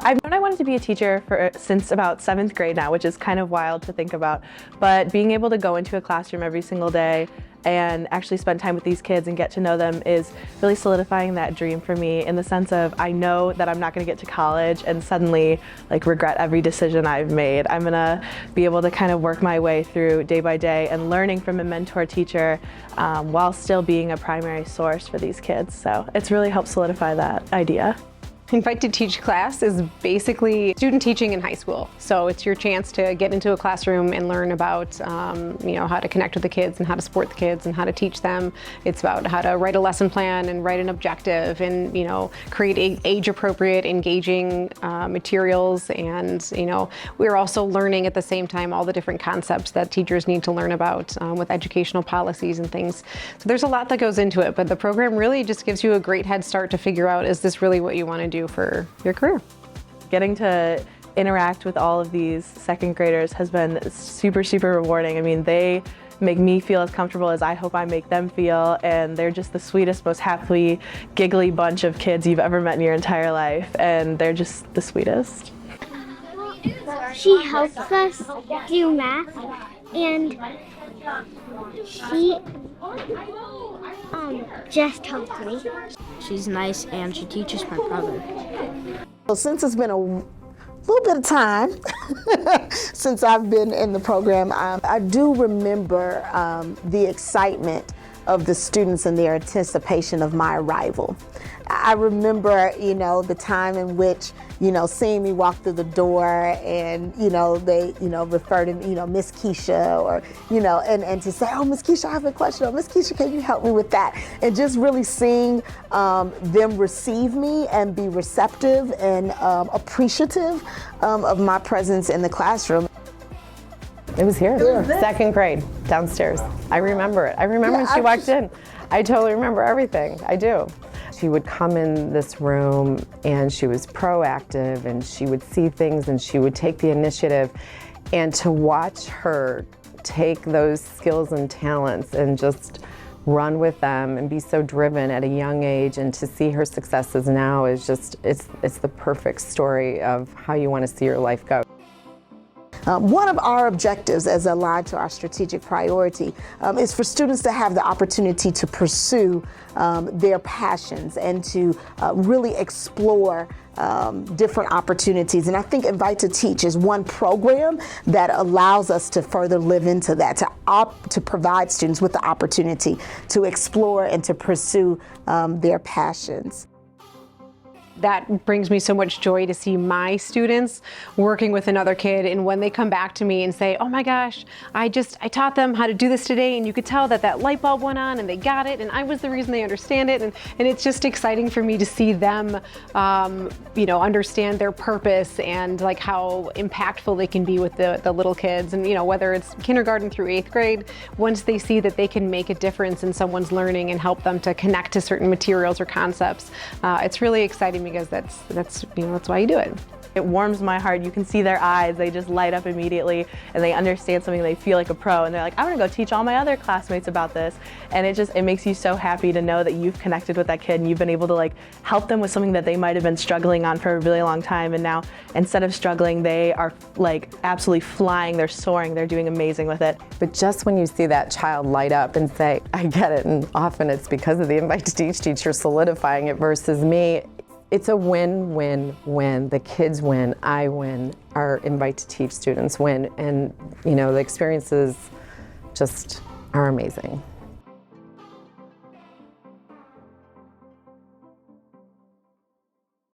I've known I wanted to be a teacher since about 7th grade now, which is kind of wild to think about. But being able to go into a classroom every single day and actually spend time with these kids and get to know them is really solidifying that dream for me, in the sense of I know that I'm not going to get to college and suddenly regret every decision I've made. I'm going to be able to kind of work my way through day by day and learning from a mentor teacher while still being a primary source for these kids. So it's really helped solidify that idea. Invite to Teach class is basically student teaching in high school. So it's your chance to get into a classroom and learn about how to connect with the kids and how to support the kids and how to teach them. It's about how to write a lesson plan and write an objective and create age-appropriate, engaging materials. And we're also learning at the same time all the different concepts that teachers need to learn about with educational policies and things. So there's a lot that goes into it, but the program really just gives you a great head start to figure out, is this really what you want to do for your career? Getting to interact with all of these second graders has been super, super rewarding. I mean, they make me feel as comfortable as I hope I make them feel, and they're just the sweetest, most happy, giggly bunch of kids you've ever met in your entire life, and they're just the sweetest. She helps us do math, and she just helped me. She's nice and she teaches my brother. Well, since it's been a little bit of time since I've been in the program, I do remember the excitement of the students and their anticipation of my arrival. I remember, the time in which, seeing me walk through the door and, they, refer to me, Miss Keisha, or, and to say, oh, Miss Keisha, I have a question, or Miss Keisha, can you help me with that? And just really seeing them receive me and be receptive and appreciative of my presence in the classroom. It was here, second grade, downstairs. I remember it. I remember when she walked in. I totally remember everything. I do. She would come in this room and she was proactive and she would see things and she would take the initiative. And to watch her take those skills and talents and just run with them and be so driven at a young age, and to see her successes now is just, it's the perfect story of how you want to see your life go. One of our objectives, as aligned to our strategic priority, is for students to have the opportunity to pursue their passions and to really explore different opportunities. And I think Invite to Teach is one program that allows us to further live into that, to provide students with the opportunity to explore and to pursue their passions. That brings me so much joy to see my students working with another kid, and when they come back to me and say, oh my gosh, I taught them how to do this today, and you could tell that light bulb went on and they got it, and I was the reason they understand it, and it's just exciting for me to see them understand their purpose and how impactful they can be with the little kids. And whether it's kindergarten through 8th grade, once they see that they can make a difference in someone's learning and help them to connect to certain materials or concepts, it's really exciting, because that's why you do it. It warms my heart. You can see their eyes. They just light up immediately and they understand something. They feel like a pro and they're like, I want to go teach all my other classmates about this. And it makes you so happy to know that you've connected with that kid and you've been able to help them with something that they might have been struggling on for a really long time. And now, instead of struggling, they are absolutely flying. They're soaring. They're doing amazing with it. But just when you see that child light up and say, I get it, and often it's because of the Invite to Teach teacher solidifying it versus me, it's a win-win-win. The kids win, I win, our Invite to Teach students win, and the experiences just are amazing.